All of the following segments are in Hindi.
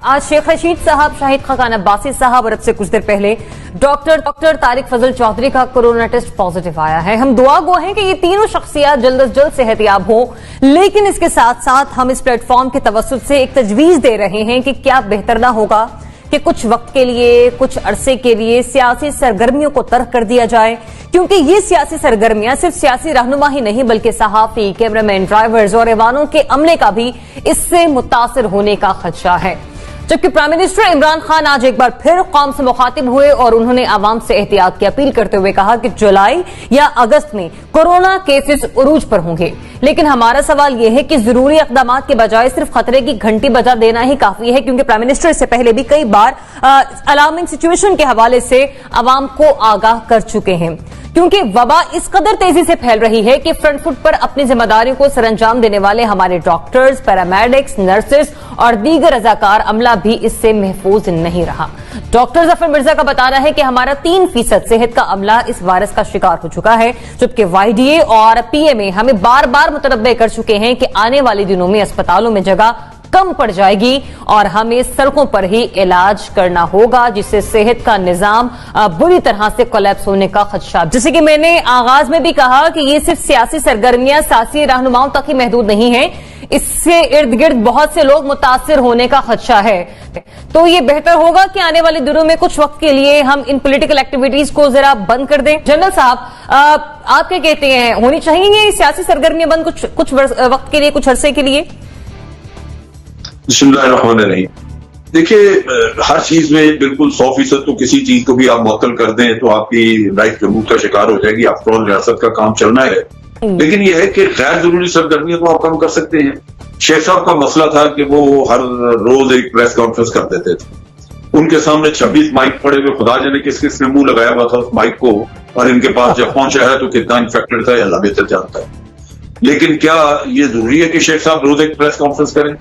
आज शेख रशीद साहब, शाहिद खाकान अब्बासी साहब और अब से कुछ देर पहले डॉक्टर तारिक फजल चौधरी का कोरोना टेस्ट पॉजिटिव आया है। हम दुआ गो हैं कि ये तीनों शख्सियात जल्द अज जल्द सेहतयाब हो, लेकिन इसके साथ साथ हम इस प्लेटफॉर्म के तवस्सुत से एक तजवीज दे रहे हैं कि क्या बेहतर ना होगा कि कुछ वक्त के लिए, कुछ अरसे के लिए सियासी सरगर्मियों को तर्क कर दिया जाए, क्योंकि ये सियासी सरगर्मियां सिर्फ सियासी रहनुमा ही नहीं बल्कि सहाफी, कैमरामैन, ड्राइवर्स और ऐवानों के अमले का भी इससे मुतासिर होने का खदशा है। जबकि प्राइम मिनिस्टर इमरान खान आज एक बार फिर कौम से मुखातिब हुए और उन्होंने आवाम से एहतियात की अपील करते हुए कहा कि जुलाई या अगस्त में कोरोना केसेस उरूज पर होंगे, लेकिन हमारा सवाल यह है कि जरूरी इकदाम के बजाय सिर्फ खतरे की घंटी बजा देना ही काफी है, क्योंकि प्राइम मिनिस्टर इससे पहले भी कई बार अलार्मिंग सिचुएशन के हवाले से आवाम को आगाह कर चुके हैं। क्योंकि वबा इस कदर तेजी से फैल रही है कि फ्रंट फुट पर अपनी जिम्मेदारियों को सरअंजाम देने वाले हमारे डॉक्टर्स, पैरामेडिक्स, नर्सेस और दीगर रजाकार अमला भी इससे महफूज नहीं रहा। डॉक्टर जफर मिर्जा का बताना है कि हमारा 3% सेहत का अमला इस वायरस का शिकार हो चुका है, जबकि वाईडीए और पीएमए हमें बार बार मुतनब्बे कर चुके हैं कि आने वाले दिनों में अस्पतालों में जगह कम पड़ जाएगी और हमें सड़कों पर ही इलाज करना होगा, जिससे सेहत का निजाम बुरी तरह से कोलैप्स होने का खदशा। जैसे कि मैंने आगाज में भी कहा कि ये सिर्फ सियासी सरगर्मियां सियासी रहनुमाओं तक ही महदूद नहीं है, इससे इर्द गिर्द बहुत से लोग मुतासिर होने का खदशा है। तो ये बेहतर होगा कि आने वाले दिनों में कुछ वक्त के लिए हम इन पॉलिटिकल एक्टिविटीज को जरा बंद कर दें। जनरल साहब, आप क्या कहते हैं, होनी चाहिए ये सियासी सरगर्मियां बंद कुछ वक्त के लिए, कुछ अरसे के लिए? बिस्मिल्लाहिर्रहमानिर्रहीम। देखिए, हर चीज में बिल्कुल 100% तो किसी चीज को भी आप मुअत्तल कर दें तो आपकी लाइफ जमूत का शिकार हो जाएगी। आफ्टर ऑल रियासत का काम चलना है, लेकिन यह है कि गैर जरूरी सरगर्मियां तो आप कम कर सकते हैं। शेख साहब का मसला था कि वो हर रोज एक प्रेस कॉन्फ्रेंस कर देते थे, उनके सामने 26 माइक पड़े हुए, खुदा जाने किस किस ने मुंह लगाया हुआ था उस माइक को, और इनके पास जब पहुंचा है तो कितना इन्फेक्टेड था अल्लाह बेहतर जानता है। लेकिन क्या ये जरूरी है कि शेख साहब रोज एक प्रेस कॉन्फ्रेंस करें?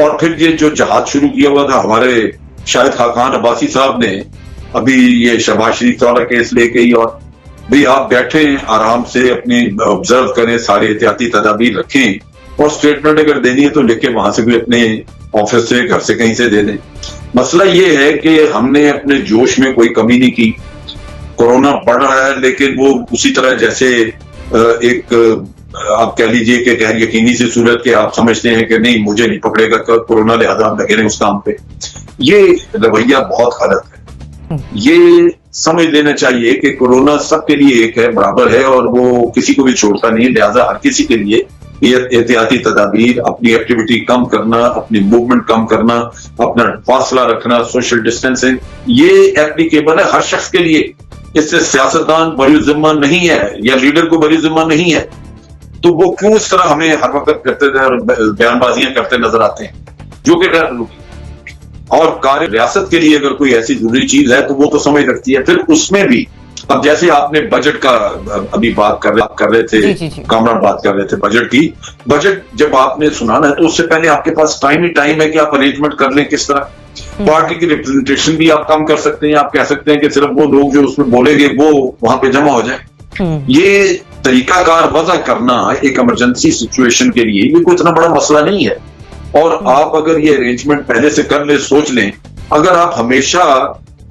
और फिर ये जो जहाज शुरू किया हुआ था हमारे शाहिद खाकान अब्बासी साहब ने, अभी ये शहबाज शरीफ वाला केस लेके ही, और भाई आप बैठे आराम से अपनी ऑब्जर्व करें, सारे एहतियाती तदाबीर रखें और स्टेटमेंट अगर देनी है तो लेके वहां से भी अपने ऑफिस से, घर से, कहीं से दे दें। मसला ये है कि हमने अपने जोश में कोई कमी नहीं की। कोरोना बढ़ रहा है लेकिन वो उसी तरह जैसे एक आप कह लीजिए कि गैर यकीनी सी सूरत के आप समझते हैं कि नहीं मुझे नहीं पकड़ेगा कोरोना, लिहाजा हम लगे रहे उस काम पे। ये रवैया बहुत गलत है। ये समझ लेना चाहिए कि कोरोना सबके लिए एक है, बराबर है, और वो किसी को भी छोड़ता नहीं, लिहाजा हर किसी के लिए एहतियाती तदाबीर, अपनी एक्टिविटी कम करना, अपनी मूवमेंट कम करना, अपना फासला रखना, सोशल डिस्टेंसिंग, ये एप्लीकेबल है हर शख्स के लिए। इससे सियासतदान बरी जिम्मा नहीं है या लीडर को बरी जिम्मा नहीं है। तो वो क्यों इस तरह हमें हर वक्त करते थे और बयानबाजियां करते नजर आते हैं, जो कि गैर जरूरी। और कार्य रियासत के लिए अगर कोई ऐसी जरूरी चीज है तो वो तो समझ रखती है। फिर उसमें भी अब जैसे आपने बजट का अभी बात कर रहे थे, कामरान बात कर रहे थे बजट की। बजट जब आपने सुनाना है तो उससे पहले आपके पास टाइम ही टाइम है कि आप अरेंजमेंट कर लें किस तरह। पार्टी की रिप्रेजेंटेशन भी आप कम कर सकते हैं। आप कह सकते हैं कि सिर्फ वो लोग जो उसमें बोलेंगे वो वहां पे जमा हो जाए। ये तरीकाकार वजह करना एक इमरजेंसी सिचुएशन के लिए ये कोई इतना बड़ा मसला नहीं है। और आप अगर ये अरेंजमेंट पहले से कर ले, सोच लें, अगर आप हमेशा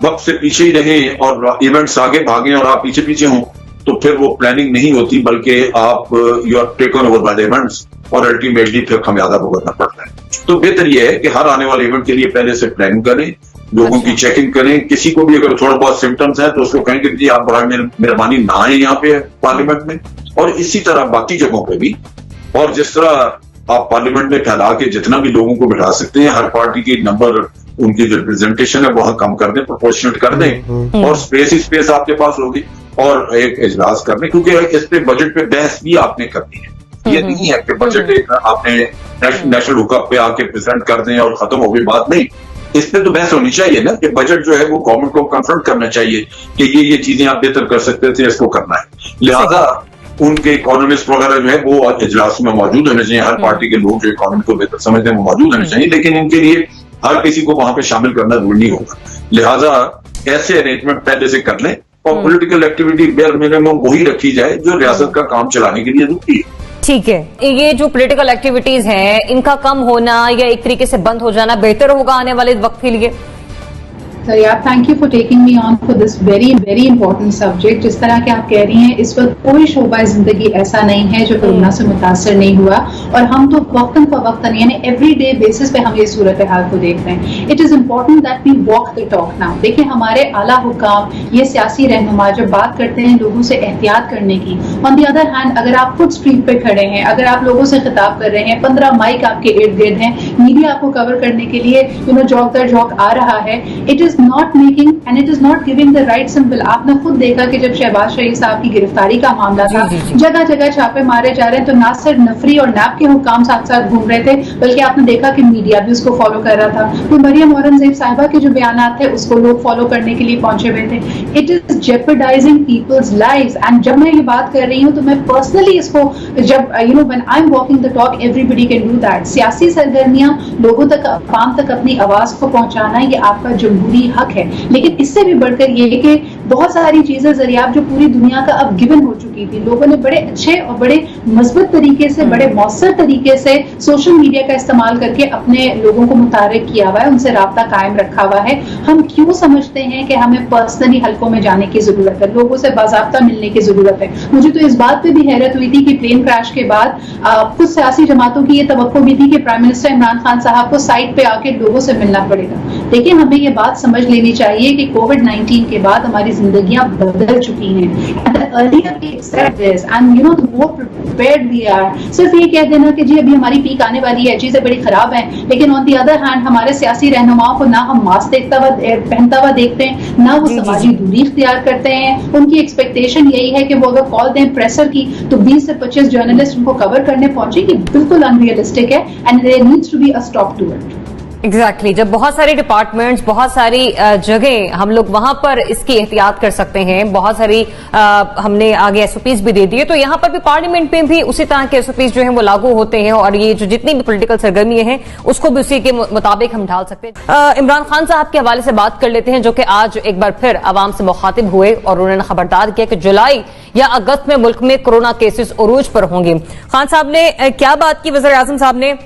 वक्त से पीछे ही रहें और इवेंट्स आगे भागें और आप पीछे पीछे हों तो फिर वो प्लानिंग नहीं होती, बल्कि आप you are taken over by the events और अल्टीमेटली फिर खमियाजा भुगतना पड़ता है। तो बेहतर यह है कि हर आने वाले इवेंट के लिए पहले से प्लानिंग करें, लोगों की चेकिंग करें। किसी को भी अगर थोड़ा बहुत सिम्टम्स है तो उसको कहेंगे कि आप बड़ा मेहरबानी ना आए यहाँ पे पार्लियामेंट में, और इसी तरह बाकी जगहों पे भी। और जिस तरह आप पार्लियामेंट में फैला के जितना भी लोगों को बिठा सकते हैं, हर पार्टी की नंबर, उनकी जो रिप्रेजेंटेशन है वहां कम कर दें, प्रोपोर्शनेट कर दें, और स्पेस ही स्पेस आपके पास होगी, और एक इजलास कर दें। क्योंकि इस पे बजट पे बहस भी आपने करनी है। ये नहीं है कि बजट एक आपने नेशनल हुकअप पे आके प्रेजेंट कर दें और खत्म हो गई बात। नहीं, इस पे तो बहस होनी चाहिए ना कि बजट जो है वो गवर्नमेंट को कन्फ्रंट करना चाहिए कि ये चीजें आप बेहतर कर सकते थे, इसको करना है। लिहाजा उनके इकोनॉमिस्ट वगैरह जो है वो इजलास में मौजूद होने चाहिए। हर पार्टी के लोग जो इकोनॉमी को बेहतर समझते हैं वो मौजूद होने चाहिए, लेकिन इनके लिए हर किसी को वहां पे शामिल करना जरूरी नहीं होगा। लिहाजा ऐसे अरेंजमेंट पहले से कर लें और पॉलिटिकल एक्टिविटी बेयर मिनिमम वही रखी जाए जो रियासत का काम चलाने के लिए जरूरी है। ठीक है, ये जो पॉलिटिकल एक्टिविटीज हैं इनका कम होना या एक तरीके से बंद हो जाना बेहतर होगा आने वाले वक्त के लिए? Sir thank you for taking me on for this very very important subject. जिस तरह के आप कह रही हैं, इस वक्त कोई शोबा जिंदगी ऐसा नहीं है जो कोरोना से मुतासर नहीं हुआ, और हम तो वक्तन फवक्तन यानी एवरी डे बेसिस पे हम ये सूरत हाल को देख रहे हैं। It is important that we walk the talk now. देखिए, हमारे आला हुकाम, ये सियासी रहनुमा जब बात करते हैं लोगों से एहतियात करने की, ऑन दी अदर हैंड अगर आप खुद स्ट्रीट पे खड़े हैं, अगर आप लोगों से खिताब कर रहे हैं, 15 माइक आपके इर्द गिर्द हैं, मीडिया आपको कवर करने के लिए जॉक दर जॉक आ रहा है, it is not making and it is not giving the right symbol. आपने खुद देखा कि जब शहबाज शरीफ साहब की गिरफ्तारी का मामला था, जगह जगह छापे मारे जा रहे हैं, तो ना सिर्फ नफरी और नैब के हुकाम साथ साथ घूम रहे थे, बल्कि आपने देखा कि मीडिया भी उसको फॉलो कर रहा था। तो मरियम औरंगजेब साहिबा के जो बयान थे उसको लोग फॉलो करने के लिए पहुंचे हुए थे। It is jeopardising people's lives. And जब मैं ये बात कर रही हूँ तो मैं पर्सनली इसको, जब when I am walking the talk, everybody can do that. सियासी सरगर्मियां लोगों तक, आवाम तक अपनी आवाज को पहुंचाना ये आपका जमहूरी हक है, लेकिन इससे भी बढ़कर ये कि बहुत सारी चीजें ज़रियाब जो पूरी दुनिया का अब गिवन हो चुकी थी, लोगों ने बड़े अच्छे और बड़े मजबूत तरीके से, बड़े मौसर तरीके से सोशल मीडिया का इस्तेमाल करके अपने लोगों को मुतारिफ किया हुआ है, उनसे राब्ता कायम रखा हुआ है। हम क्यों समझते हैं कि हमें पर्सनली हलकों में जाने की जरूरत है, लोगों से बाज़ाब्ता मिलने की जरूरत है? मुझे तो इस बात पे भी हैरत हुई थी कि प्लेन क्रैश के बाद कुछ सियासी जमातों की ये तवक्को भी थी कि प्राइम मिनिस्टर इमरान खान साहब को साइड पे आके लोगों से मिलना पड़ेगा। देखिए, हमें ये बात समझ लेनी चाहिए कि कोविड-19 के बाद हमारी जिंदगियां बदल चुकी हैं। सिर्फ ये कह देना कि जी अभी हमारी पीक आने वाली है, चीजें बड़ी खराब हैं, लेकिन ऑन दी अदर हैंड हमारे सियासी रहनुमाओं को ना हम मास्क पहनता हुआ देखते हैं, ना वो समाजी दूरी इख्तियार करते हैं। उनकी एक्सपेक्टेशन यही है कि वो अगर कॉल दें प्रेसर की तो 20 से 25 जर्नलिस्ट उनको कवर करने पहुंचेगी। बिल्कुल अनरियलिस्टिक है and there needs to be a stop to it. Exactly जब बहुत सारी डिपार्टमेंट्स, बहुत सारी जगह हम लोग वहां पर इसकी एहतियात कर सकते हैं, बहुत सारी हमने आगे एसओपीज भी दे दिए, तो यहां पर भी पार्लियामेंट में भी उसी तरह के एसओपीज जो हैं वो लागू होते हैं, और ये जो जितनी भी पॉलिटिकल सरगर्मी हैं उसको भी उसी के मुताबिक हम ढाल सकते हैं। इमरान खान साहब के हवाले से बात कर लेते हैं, जो कि आज एक बार फिर आवाम से मुखातिब हुए और उन्होंने खबरदार किया कि जुलाई या अगस्त में मुल्क में कोरोना केसेस उरूज पर होंगे। खान साहब ने क्या बात की, वज़ीर आज़म साहब ने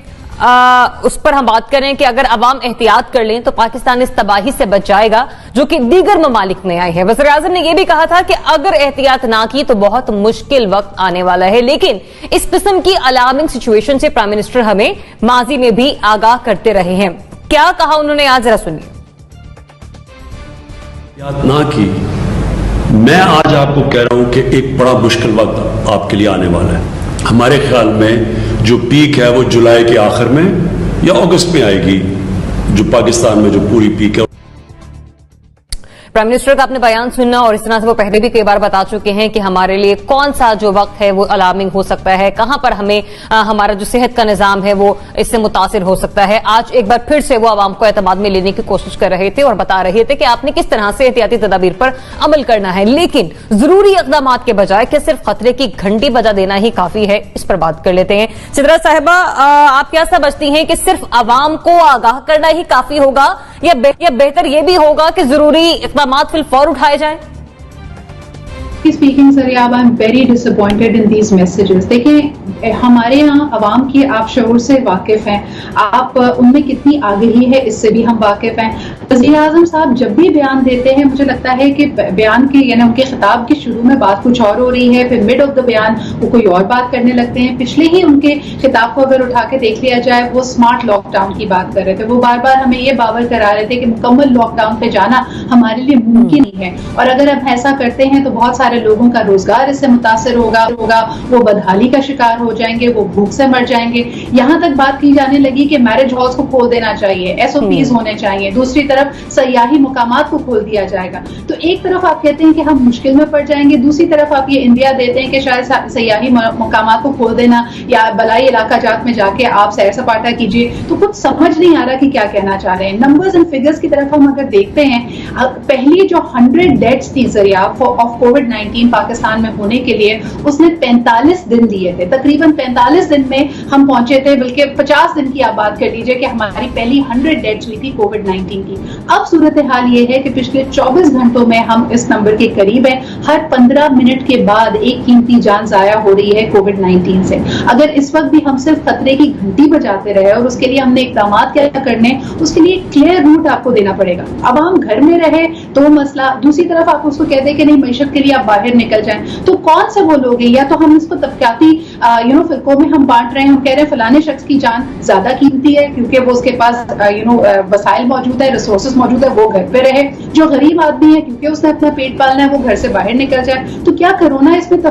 उस पर हम बात करें कि अगर अवाम एहतियात कर लें तो पाकिस्तान इस तबाही से बच जाएगा जो कि दीगर ममालिक में आई है। वज़ीर आज़म ने यह भी कहा था कि अगर एहतियात ना की तो बहुत मुश्किल वक्त आने वाला है, लेकिन इस किस्म की अलार्मिंग सिचुएशन से प्राइम मिनिस्टर हमें माजी में भी आगाह करते रहे हैं। क्या कहा उन्होंने, आज जरा सुनिए। एहतियात ना की, मैं आज आपको कह रहा हूं कि एक बड़ा मुश्किल वक्त आपके लिए आने वाला है। हमारे ख्याल में जो पीक है वो जुलाई के आखिर में या अगस्त में आएगी, जो पाकिस्तान में जो पूरी पीक है। प्राइम मिनिस्टर का आपने बयान सुनना, और इस तरह से वो पहले भी कई बार बता चुके हैं कि हमारे लिए कौन सा जो वक्त है वो अलार्मिंग हो सकता है, कहां पर हमें हमारा जो सेहत का निजाम है वो इससे मुतासिर हो सकता है। आज एक बार फिर से वो आवाम को एतमाद में लेने की कोशिश कर रहे थे और बता रहे थे कि आपने किस तरह से एहतियाती तदाबीर पर अमल करना है, लेकिन जरूरी इकदाम के बजाय क्या सिर्फ खतरे की घंटी बजा देना ही काफी है, इस पर बात कर लेते हैं। सिद्रा साहिबा, आप क्या समझती हैं कि सिर्फ आवाम को आगाह करना ही काफी होगा या बेहतर यह भी होगा कि जरूरी इकदामात फिलफौर उठाए जाएं? Speaking sir, I am very disappointed in these messages. देखिए, हमारे यहाँ अवाम की आप शऊर से वाकिफ हैं, आप उनमें कितनी आगही है इससे भी हम वाकिफ हैं। वज़ीर आज़म साहब जब भी बयान देते हैं, मुझे लगता है कि बयान के यानी उनके खिताब के शुरू में बात कुछ और हो रही है, फिर मिड ऑफ द बयान वो कोई और बात करने लगते हैं। पिछले ही उनके खिताब को अगर उठा के देख लिया जाए, वो स्मार्ट लॉकडाउन की बात कर रहे थे। वो बार बार हमें ये बावर करा रहे थे कि मुकम्मल लॉकडाउन पे जाना हमारे लिए मुमकिन नहीं है, और अगर हम ऐसा करते हैं तो बहुत सारे लोगों का रोजगार इससे मुतासर होगा, वो बदहाली का शिकार हो जाएंगे, वो भूख से मर जाएंगे। यहाँ तक बात की जाने लगी कि मैरिज हॉल्स को खोल देना चाहिए, एसओपीज होने चाहिए, दूसरी तरफ सयाही मुकामात को खोल दिया जाएगा। तो एक तरफ आप कहते हैं कि हम मुश्किल में पड़ जाएंगे, दूसरी तरफ आप ये इंडिया देते हैं कि शायद सयाही मुकामात को खोल देना या बलाई इलाका जात में जाके आप सैर सपाटा कीजिए। तो कुछ समझ नहीं आ रहा कि क्या कहना चाह रहे हैं। नंबर्स एंड फिगर्स की तरफ हम अगर देखते हैं, पहली जो 100 डेथ्स थी सरिया ऑफ कोविड-19 पाकिस्तान में होने के लिए, उसने 45 दिन लिए थे। तकरीबन 45 दिन में हम पहुंचे थे, बल्कि 50 दिन की आप बात कर लीजिए कि हमारी पहली 100 डेथ्स हुई थी कोविड-19 की। अब सूरत हाल ये है कि पिछले 24 घंटों में हम इस नंबर के करीब हैं। हर 15 मिनट के बाद एक कीमती जान जाया हो रही है कोविड-19 से। अगर इस वक्त भी हम सिर्फ खतरे की घंटी बजाते रहे और उसके लिए हमने इकदाम क्या करने, उसके लिए क्लियर रूट आपको देना पड़ेगा। अब हम घर में रहे तो मसला, दूसरी तरफ आप उसको कह दें कि नहीं मईशत के लिए आप बाहर निकल जाएं, तो कौन से वो लोग हैं? या तो हम इसको तबकाती फिरकों में हम बांट रहे हैं, हम कह रहे हैं फलाने शख्स की जान ज्यादा कीमती है क्योंकि वो उसके पास वसाइल मौजूद है, रिसोर्सेज मौजूद है, वो घर पे रहे। जो गरीब आदमी है क्योंकि उसने अपना पेट पालना है वो घर से बाहर निकल जाए। तो क्या कोरोना इसमें